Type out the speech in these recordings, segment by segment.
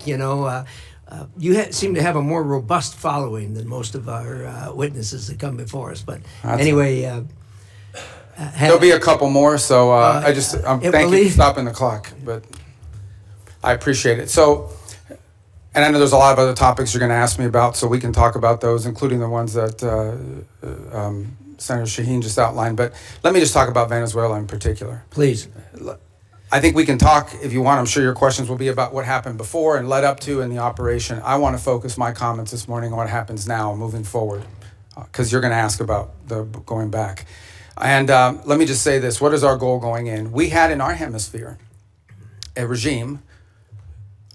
week. You know, seem to have a more robust following than most of our witnesses that come before us. But anyway, there'll be a couple more. So thank you for stopping the clock. But I appreciate it. So, and I know there's a lot of other topics you're going to ask me about, so we can talk about those, including the ones that Senator Shaheen just outlined. But let me just talk about Venezuela in particular. Please. I think we can talk, if you want. I'm sure your questions will be about what happened before and led up to in the operation. I want to focus my comments this morning on what happens now moving forward, because you're going to ask about the going back. And let me just say this. What is our goal going in? We had in our hemisphere a regime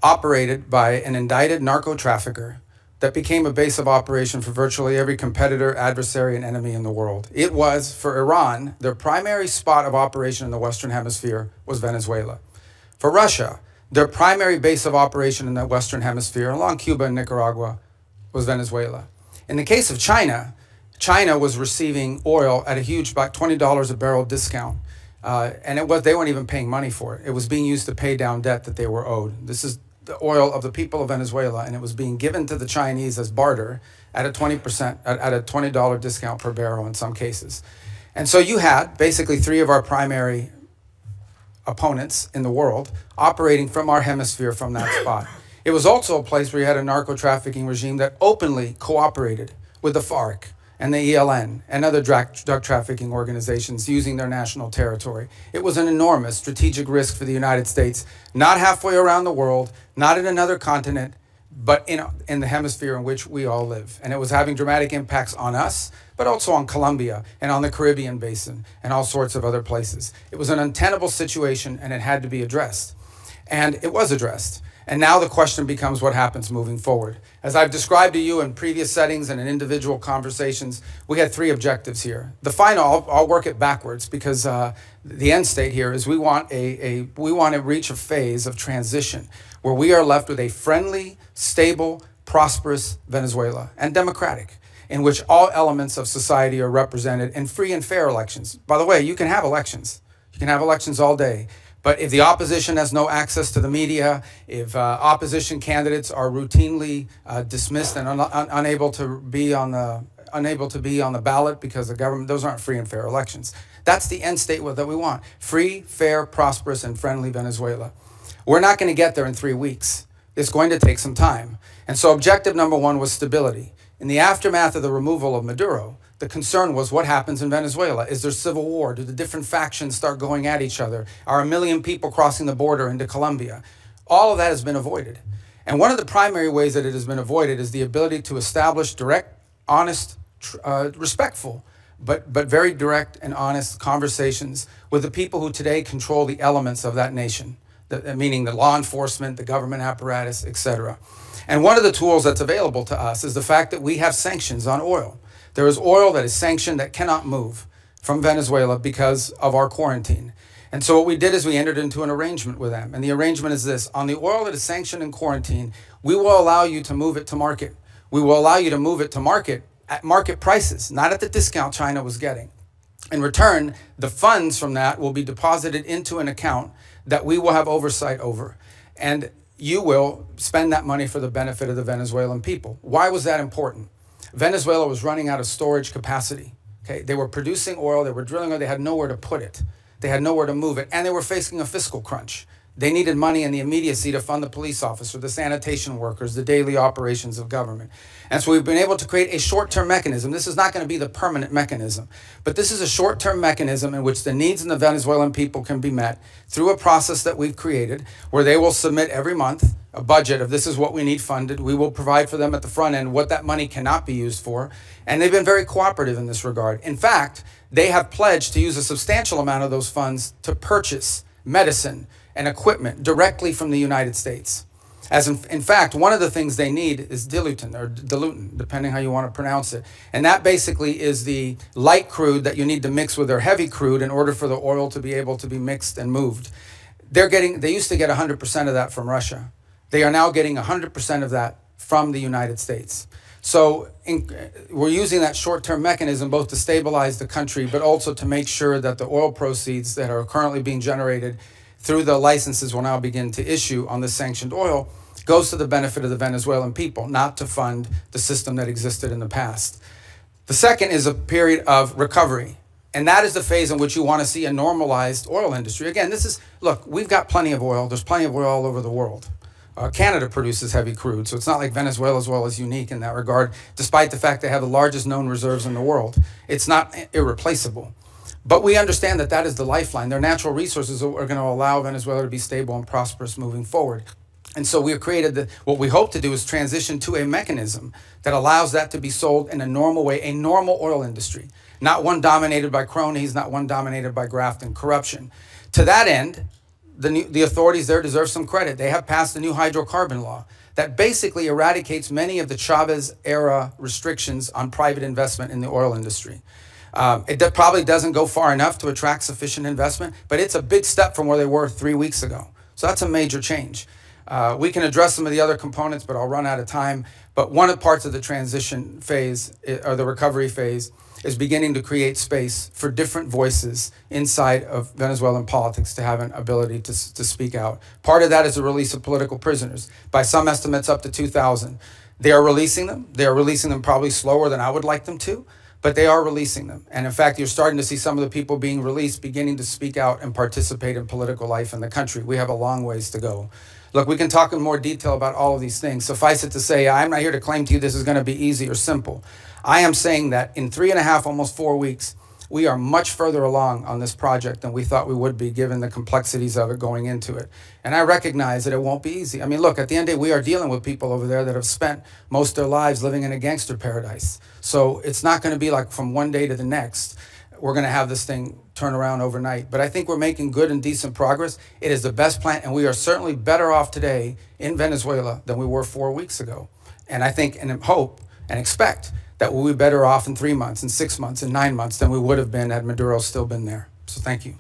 operated by an indicted narco-trafficker that became a base of operation for virtually every competitor, adversary, and enemy in the world. It was, for Iran, their primary spot of operation in the Western Hemisphere was Venezuela. For Russia, their primary base of operation in the Western Hemisphere, along Cuba and Nicaragua, was Venezuela. In the case of China, China was receiving oil at a huge, about $20 a barrel discount. And they weren't even paying money for it. It was being used to pay down debt that they were owed. This is the oil of the people of Venezuela, and it was being given to the Chinese as barter at a 20% at a $20 discount per barrel in some cases. And so you had basically three of our primary opponents in the world operating from our hemisphere from that spot. It was also a place where you had a narco-trafficking regime that openly cooperated with the FARC and the ELN and other drug trafficking organizations using their national territory. It was an enormous strategic risk for the United States, not halfway around the world, not in another continent, but in the hemisphere in which we all live. And it was having dramatic impacts on us, but also on Colombia and on the Caribbean basin and all sorts of other places. It was an untenable situation, and it had to be addressed. And it was addressed. And now the question becomes what happens moving forward. As I've described to you in previous settings and in individual conversations, we had three objectives here. The final, I'll work it backwards, because the end state here is we want to reach a phase of transition where we are left with a friendly, stable, prosperous Venezuela, and democratic, in which all elements of society are represented in free and fair elections. By the way, you can have elections. You can have elections all day. But if the opposition has no access to the media, if opposition candidates are routinely dismissed and unable to be on the ballot because the government, those aren't free and fair elections. That's the end state that we want: free, fair, prosperous, and friendly Venezuela. We're not going to get there in 3 weeks. It's going to take some time. And so objective number one was stability. In the aftermath of the removal of Maduro, the concern was what happens in Venezuela. Is there civil war? Do the different factions start going at each other? Are 1 million people crossing the border into Colombia? All of that has been avoided. And one of the primary ways that it has been avoided is the ability to establish direct, honest, respectful, but very direct and honest conversations with the people who today control the elements of that nation, meaning the law enforcement, the government apparatus, etc. And one of the tools that's available to us is the fact that we have sanctions on oil. There is oil that is sanctioned that cannot move from Venezuela because of our quarantine. And so what we did is we entered into an arrangement with them. And the arrangement is this: on the oil that is sanctioned in quarantine, we will allow you to move it to market. We will allow you to move it to market at market prices, not at the discount China was getting. In return, the funds from that will be deposited into an account that we will have oversight over. And you will spend that money for the benefit of the Venezuelan people. Why was that important? Venezuela was running out of storage capacity. Okay, they were producing oil, they were drilling oil, they had nowhere to put it. They had nowhere to move it, and they were facing a fiscal crunch. They needed money in the immediacy to fund the police officer, the sanitation workers, the daily operations of government. And so we've been able to create a short-term mechanism. This is not going to be the permanent mechanism, but this is a short-term mechanism in which the needs of the Venezuelan people can be met through a process that we've created, where they will submit every month a budget of this is what we need funded. We will provide for them at the front end what that money cannot be used for. And they've been very cooperative in this regard. In fact, they have pledged to use a substantial amount of those funds to purchase medicine and equipment directly from the United States. As in fact, one of the things they need is dilutin, depending how you want to pronounce it. And that basically is the light crude that you need to mix with their heavy crude in order for the oil to be able to be mixed and moved. They used to get 100% of that from Russia. They are now getting 100% of that from the United States. So we're using that short-term mechanism both to stabilize the country, but also to make sure that the oil proceeds that are currently being generated through the licenses we'll now begin to issue on the sanctioned oil goes to the benefit of the Venezuelan people, not to fund the system that existed in the past. The second is a period of recovery. And that is the phase in which you want to see a normalized oil industry. Again, look, we've got plenty of oil. There's plenty of oil all over the world. Canada produces heavy crude, so it's not like Venezuela's oil is unique in that regard, despite the fact they have the largest known reserves in the world. It's not irreplaceable. But we understand that that is the lifeline. Their natural resources are going to allow Venezuela to be stable and prosperous moving forward. And so we have created what we hope to do is transition to a mechanism that allows that to be sold in a normal way, a normal oil industry, not one dominated by cronies, not one dominated by graft and corruption. To that end, the authorities there deserve some credit. They have passed a new hydrocarbon law that basically eradicates many of the Chavez-era restrictions on private investment in the oil industry. It probably doesn't go far enough to attract sufficient investment, but it's a big step from where they were 3 weeks ago. So that's a major change. We can address some of the other components, but I'll run out of time. But one of the parts of the transition phase, or the recovery phase, is beginning to create space for different voices inside of Venezuelan politics to have an ability to speak out. Part of that is the release of political prisoners. By some estimates, up to 2,000. They are releasing them. They are releasing them probably slower than I would like them to, but they are releasing them. And in fact, you're starting to see some of the people being released beginning to speak out and participate in political life in the country. We have a long ways to go. Look, we can talk in more detail about all of these things. Suffice it to say, I'm not here to claim to you this is going to be easy or simple. I am saying that in 3.5, almost 4 weeks, we are much further along on this project than we thought we would be, given the complexities of it going into it. And I recognize that it won't be easy. I mean, look, at the end of the day, we are dealing with people over there that have spent most of their lives living in a gangster paradise. So it's not going to be like from one day to the next, we're going to have this thing turn around overnight. But I think we're making good and decent progress. It is the best plan, and we are certainly better off today in Venezuela than we were 4 weeks ago. And I think and hope and expect that we'll be better off in 3 months, in 6 months, in 9 months than we would have been had Maduro still been there. So thank you.